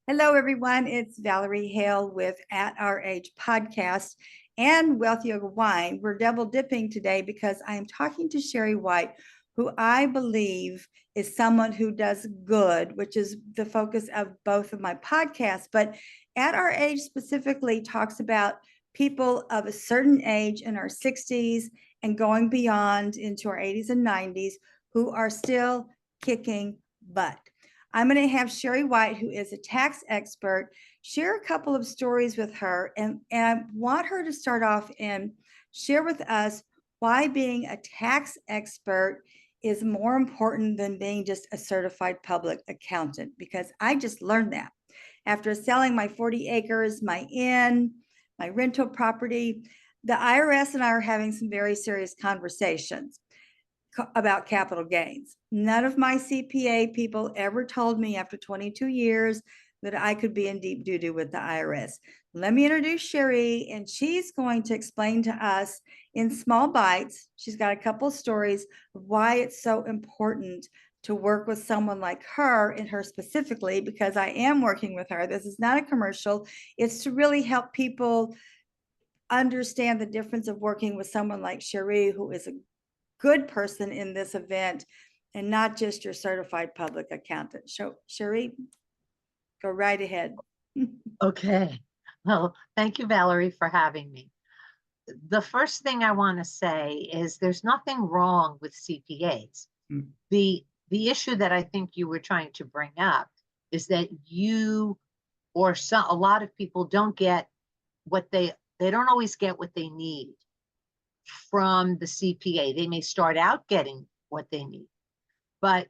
Hello, everyone. It's Valerie Hale with At Our Age Podcast and Wealthy Yoga Wine. We're double dipping today because I am talking to Sheree White, who I believe is someone who does good, which is the focus of both of my podcasts. But At Our Age specifically talks about people of a certain age in our 60s and going beyond into our 80s and 90s who are still kicking butt. I'm going to have Sheree White, who is a tax expert, share a couple of stories with her. And I want her to start off and share with us why being a tax expert is more important than being just a certified public accountant, because I just learned that after selling my 40 acres, my inn, my rental property. The IRS and I are having some very serious conversations about capital gains. None of my CPA people ever told me after 22 years that I could be in deep doo-doo with the IRS. Let me introduce Sheree, and she's going to explain to us in small bites. She's got a couple of stories of why it's so important to work with someone like her, and her specifically, because I am working with her. This is not a commercial. It's to really help people understand the difference of working with someone like Sheree, who is a good person in this event and not just your certified public accountant. So, Sheree, go right ahead. Okay. Well, thank you, Valerie, for having me. The first thing I want to say is there's nothing wrong with CPAs. Mm. The issue that I think you were trying to bring up is that you or a lot of people don't get what they don't always get what they need from the CPA. They may start out getting what they need, but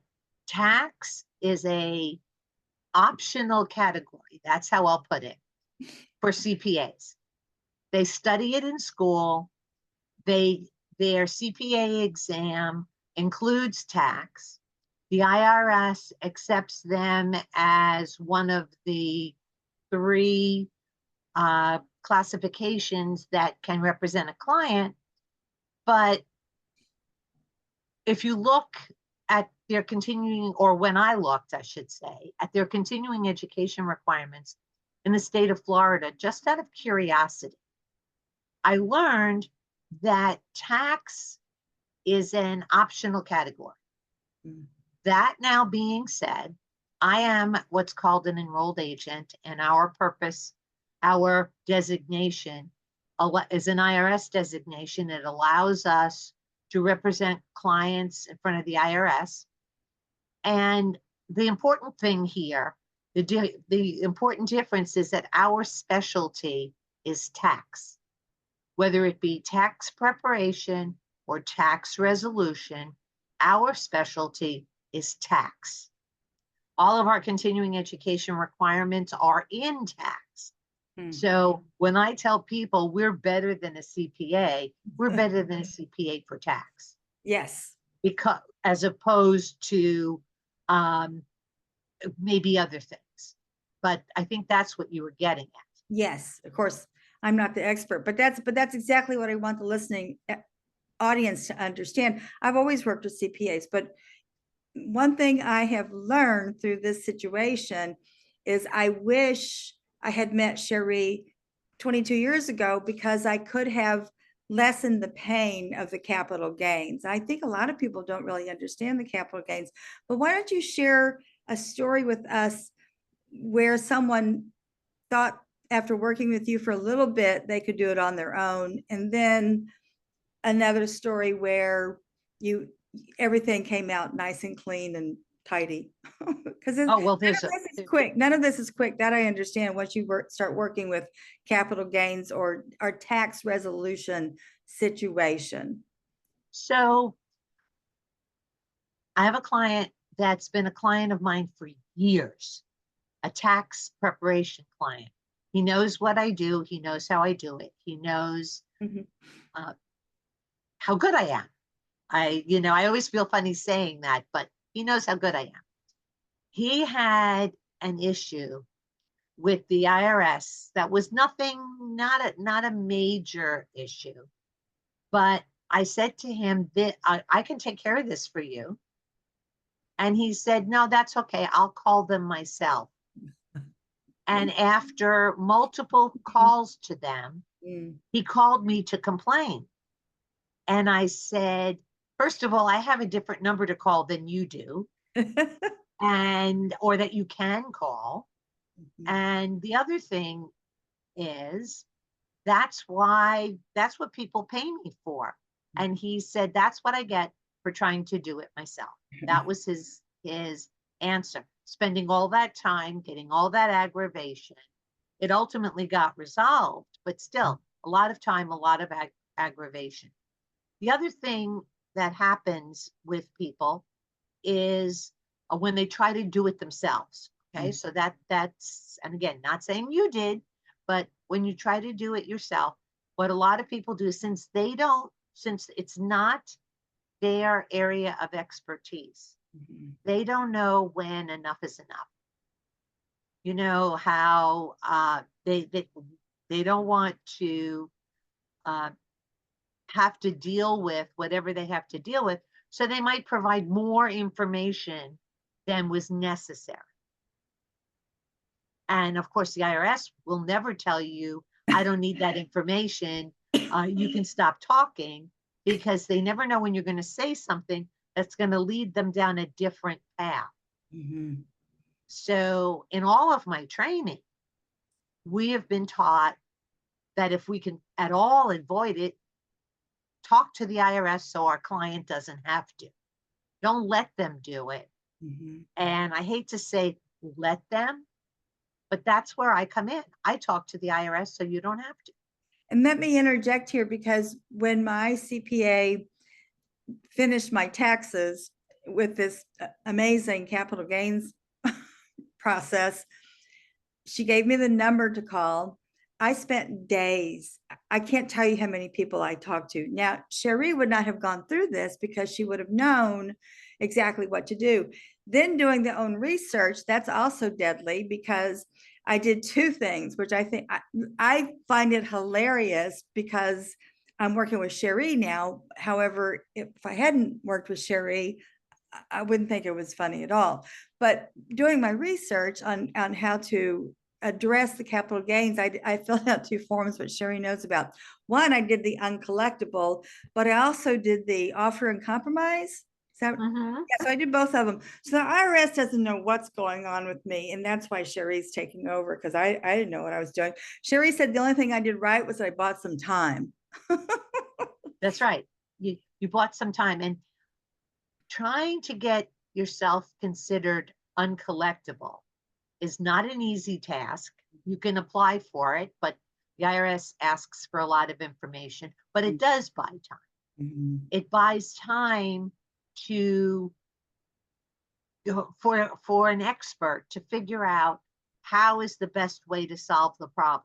tax is a optional category. That's how I'll put it for CPAs. They study it in school. Their CPA exam includes tax. The IRS accepts them as one of the three classifications that can represent a client. But if you look at their continuing, or when I looked, I should say, at their continuing education requirements in the state of Florida, just out of curiosity, I learned that tax is an optional category. Mm. That now being said, I am what's called an enrolled agent, and our purpose, our designation is an IRS designation. It allows us to represent clients in front of the IRS. And the important thing here, the important difference is that our specialty is tax. Whether it be tax preparation or tax resolution, our specialty is tax. All of our continuing education requirements are in tax. So when I tell people we're better than a CPA, we're better than a CPA for tax. Yes. Because as opposed to maybe other things. But I think that's what you were getting at. Yes, of course. I'm not the expert, but that's exactly what I want the listening audience to understand. I've always worked with CPAs, but one thing I have learned through this situation is I wish I had met Sheree 22 years ago, because I could have lessened the pain of the capital gains. I think a lot of people don't really understand the capital gains, but why don't you share a story with us where someone thought after working with you for a little bit, they could do it on their own. And then another story where everything came out nice and clean and tidy. Because Oh, well, none of this is quick. None of this is quick. That I understand once you start working with capital gains or tax resolution situation. So I have a client that's been a client of mine for years, a tax preparation client. He knows what I do. He knows how I do it. He knows how good I am. I always feel funny saying that, but he knows how good I am. He had an issue with the IRS that was not a major issue, but I said to him that I can take care of this for you. And he said, no, that's okay. I'll call them myself. And after multiple calls to them, he called me to complain. And I said, first of all, I have a different number to call than you do, or that you can call. And the other thing is, that's what people pay me for. And he said, that's what I get for trying to do it myself. That was his answer. Spending all that time, getting all that aggravation. It ultimately got resolved, but still a lot of time, a lot of aggravation. The other thing that happens with people is when they try to do it themselves. Okay, so that's, and again, not saying you did, but when you try to do it yourself, what a lot of people do, since it's not their area of expertise, they don't know when enough is enough. You know how they don't want to have to deal with whatever they have to deal with, so they might provide more information than was necessary. And of course, the IRS will never tell you, I don't need that information. You can stop talking, because they never know when you're going to say something that's going to lead them down a different path. So in all of my training, we have been taught that if we can at all avoid it, talk to the IRS so our client doesn't have to. Don't let them do it. And I hate to say let them, but that's where I come in. I talk to the IRS so you don't have to. And let me interject here, because when my CPA finished my taxes with this amazing capital gains process, she gave me the number to call. I spent days. I can't tell you how many people I talked to. Now, Sheree would not have gone through this because she would have known exactly what to do. Then doing the own research, that's also deadly, because I did two things, which I think I find it hilarious, because I'm working with Sheree now. However, if I hadn't worked with Sheree, I wouldn't think it was funny at all. But doing my research on how to address the capital gains, I filled out two forms, which Sheree knows about. One, I did the uncollectible, but I also did the offer and compromise. So, yeah, so I did both of them. So the IRS doesn't know what's going on with me, and that's why Sheree's taking over, because I didn't know what I was doing. Sheree said the only thing I did right was I bought some time. That's right. You bought some time, and trying to get yourself considered uncollectible is not an easy task. You can apply for it, but the IRS asks for a lot of information, but it does buy time. It buys time for an expert to figure out how is the best way to solve the problem.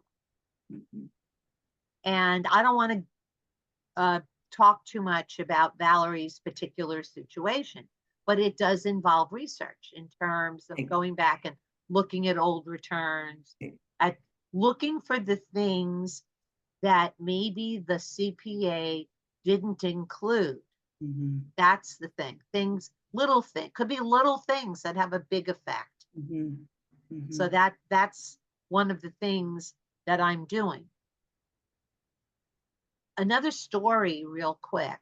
And I don't want to talk too much about Valerie's particular situation, but it does involve research in terms of going back and looking at old returns, at looking for the things that maybe the CPA didn't include. That's the thing. Could be little things that have a big effect. So that's one of the things that I'm doing. Another story real quick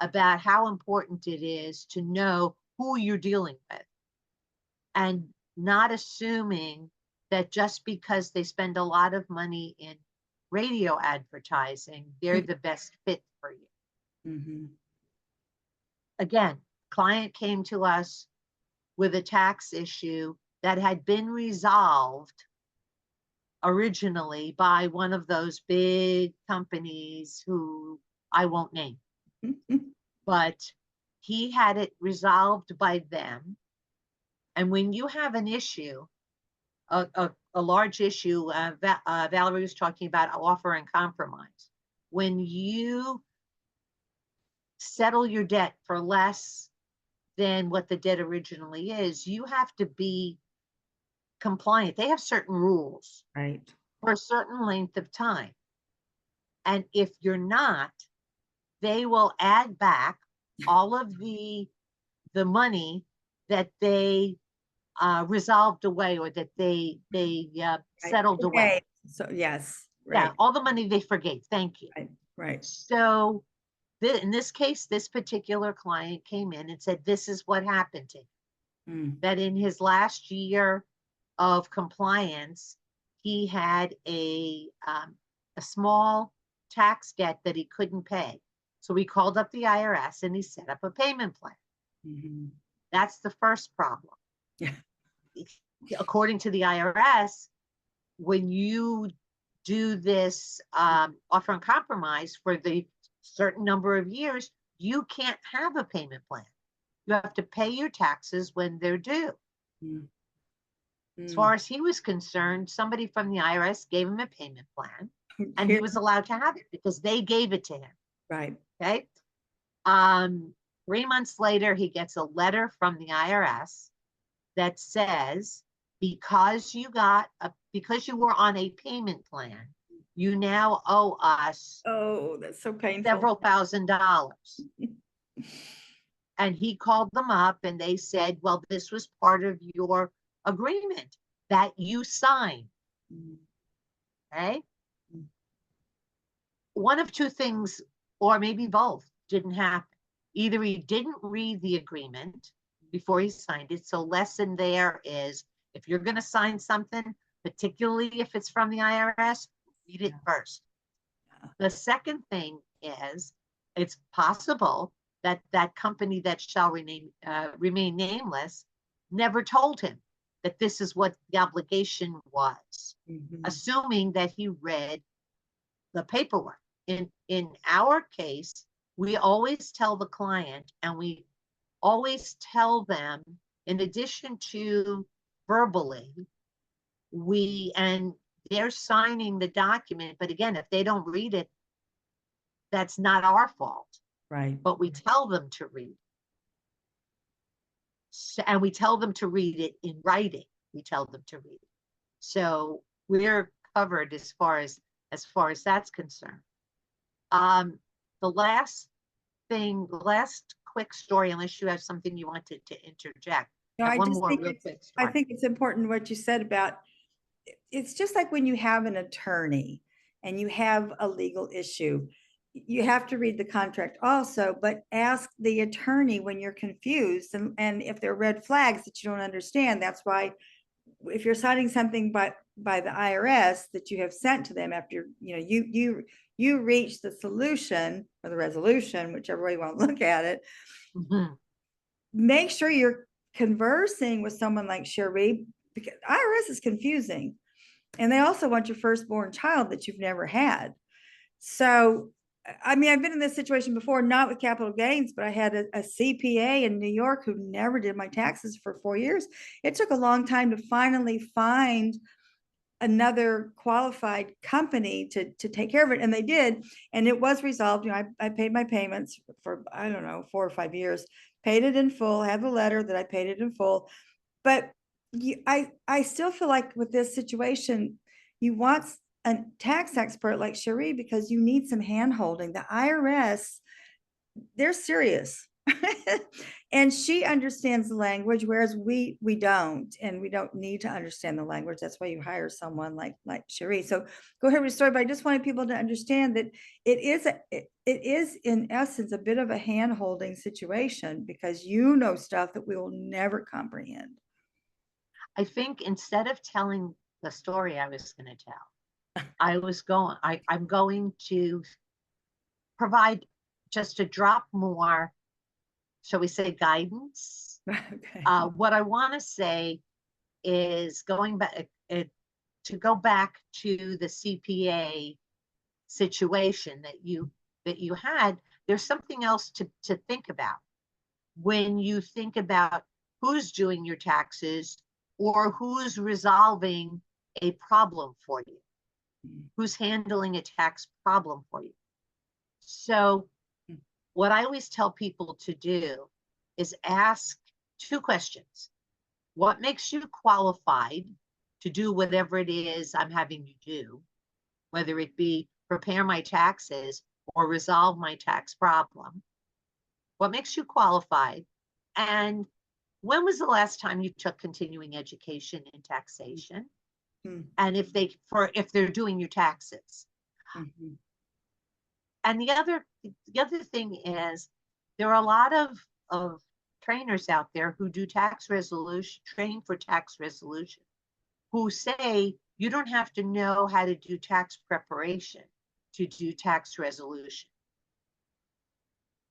about how important it is to know who you're dealing with, and not assuming that just because they spend a lot of money in radio advertising, they're the best fit for you. Again, client came to us with a tax issue that had been resolved originally by one of those big companies who I won't name, but he had it resolved by them. And when you have an issue, a large issue, Valerie was talking about offer and compromise. When you settle your debt for less than what the debt originally is, you have to be compliant. They have certain rules, right, for a certain length of time. And if you're not, they will add back all of the money that they resolved away, or that they Right. settled away. Okay. So yes, Yeah, right, all the money they forgave. Thank you. right, right. So in this case, this particular client came in and said, this is what happened to him. That in his last year of compliance, he had a small tax debt that he couldn't pay. So he called up the IRS and he set up a payment plan. Mhm. That's the first problem. Yeah. According to the IRS, when you do this offer and compromise for the certain number of years, you can't have a payment plan. You have to pay your taxes when they're due. Mm. As Mm. far as he was concerned, somebody from the IRS gave him a payment plan and he Here- was allowed to have it because they gave it to him. Right. Okay. 3 months later, he gets a letter from the IRS that says, because you were on a payment plan, you now owe us Oh, that's so painful. several $1,000s. And he called them up and they said, well, this was part of your agreement that you signed. Mm. Okay. Mm. One of two things, or maybe both, didn't happen. Either he didn't read the agreement before he signed it. So lesson there is, if you're going to sign something, particularly if it's from the IRS, read it first. The second thing is, it's possible that that company that shall remain nameless never told him that this is what the obligation was, assuming that he read the paperwork. In our case, we always tell the client, and we always tell them, in addition to verbally, and they're signing the document, but again, if they don't read it, that's not our fault. Right. But we tell them to read. And we tell them to read it in writing. We tell them to read it. So we're covered as far as that's concerned. The last quick story, unless you have something you wanted to interject. No, I One just more think real it's, quick I story. think it's important what you said about, it's just like when you have an attorney and you have a legal issue, you have to read the contract also, but ask the attorney when you're confused, and if there are red flags that you don't understand. That's why if you're signing something by the IRS that you have sent to them after, you reach the solution or the resolution, whichever way you want to look at it, make sure you're conversing with someone like Sheree, because IRS is confusing. And they also want your firstborn child that you've never had. So, I mean, I've been in this situation before, not with capital gains, but I had a CPA in New York who never did my taxes for 4 years. It took a long time to finally find another qualified company to take care of it. And they did. And it was resolved. I paid my payments for, I don't know, 4 or 5 years, paid it in full, had the letter that I paid it in full. But I still feel like with this situation, you want a tax expert like Sheree because you need some hand holding. The IRS, they're serious. And she understands the language, whereas we don't, and we don't need to understand the language. That's why you hire someone like Sheree. So go ahead with the story, but I just wanted people to understand that it is in essence a bit of a hand holding situation, because you know stuff that we will never comprehend. I think instead of telling the story I was going to tell, I'm going to provide just a drop more, shall we say, guidance. Okay. What I want to say is going back to go back to the CPA situation that you had. There's something else to think about when you think about who's doing your taxes or who's resolving a problem for you, who's handling a tax problem for you. So what I always tell people to do is ask 2 questions. What makes you qualified to do whatever it is I'm having you do, whether it be prepare my taxes or resolve my tax problem? What makes you qualified? And when was the last time you took continuing education in taxation? Mm, And if they're doing your taxes. mhm, And the other thing is there are a lot of trainers out there who do tax resolution, train for tax resolution, who say you don't have to know how to do tax preparation to do tax resolution.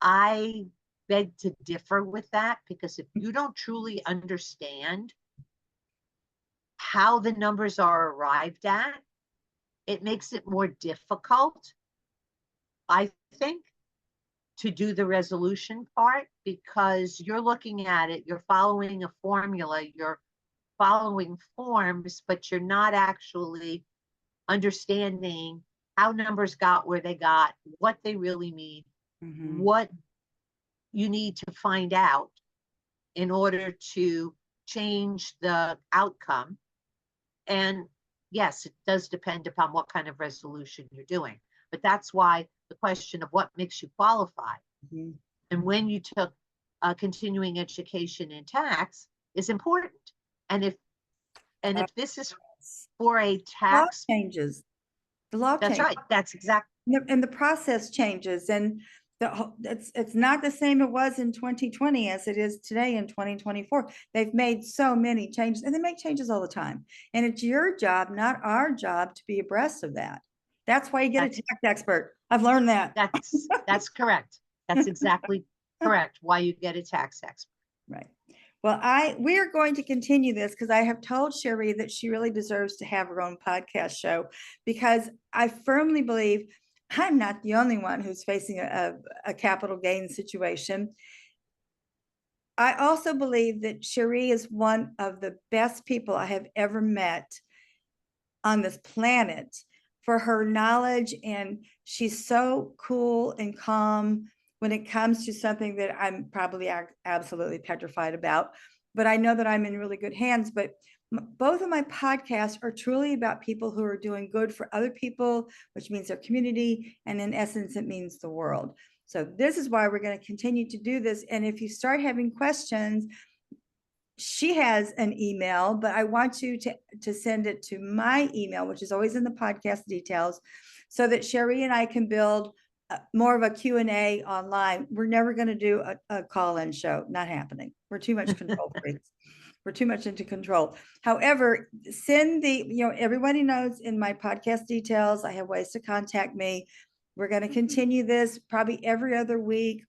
I beg to differ with that, because if you don't truly understand how the numbers are arrived at, it makes it more difficult, I think, to do the resolution part, because you're looking at it, you're following a formula, you're following forms, but you're not actually understanding how numbers got where they got, what they really mean, mhm. what you need to find out in order to change the outcome. And yes, it does depend upon what kind of resolution you're doing. But that's why the question of what makes you qualify Mhm. and when you took continuing education in tax is important. And if this is for a Law tax, changes. The law that's changes. right. That's exactly And the process changes, and it's not the same it was in 2020 as it is today in 2024. They've made so many changes, and they make changes all the time. And it's your job, not our job, to be abreast of that. That's why you get a that's tax expert. I've learned that. that's correct. That's exactly correct. Why you get a tax expert. Right. Well, we are going to continue this because I have told Sheree that she really deserves to have her own podcast show, because I firmly believe I'm not the only one who's facing a capital gain situation. I also believe that Sheree is one of the best people I have ever met on this planet for her knowledge, and she's so cool and calm when it comes to something that I'm probably absolutely petrified about. But I know that I'm in really good hands. But both of my podcasts are truly about people who are doing good for other people, which means their community, and in essence, it means the world. So this is why we're going to continue to do this. And if you start having questions, she has an email, but I want you to send it to my email, which is always in the podcast details, so that Sheree and I can build more of a Q&A online. We're never going to do a call-in show. Not happening. We're too much control freaks. We're too much into control. However, send everybody knows in my podcast details, I have ways to contact me. We're going to continue this probably every other week,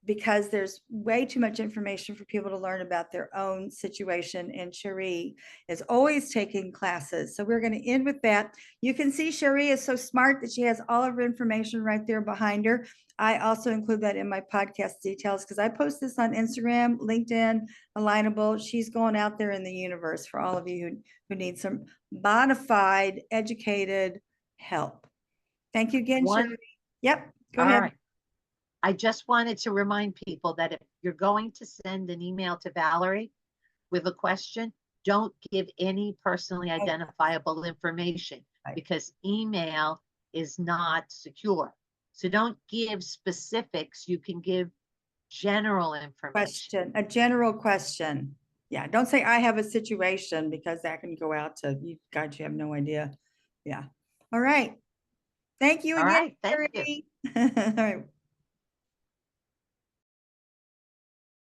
because there's way too much information for people to learn about their own situation. And Sheree is always taking classes. So we're going to end with that. You can see Sheree is so smart that she has all of her information right there behind her. I also include that in my podcast details, because I post this on Instagram, LinkedIn, Alignable. She's going out there in the universe for all of you who need some bona fide, educated help. Thank you again, Sheree. Yep, go All ahead. right. I just wanted to remind people that if you're going to send an email to Valerie with a question, don't give any personally identifiable information, because email is not secure. So don't give specifics. You can give general information. A general question. Yeah, don't say I have a situation, because that can go out to you guys. You have no idea. Yeah. All right. Thank you All again, right. Thank you. Sheree. All right.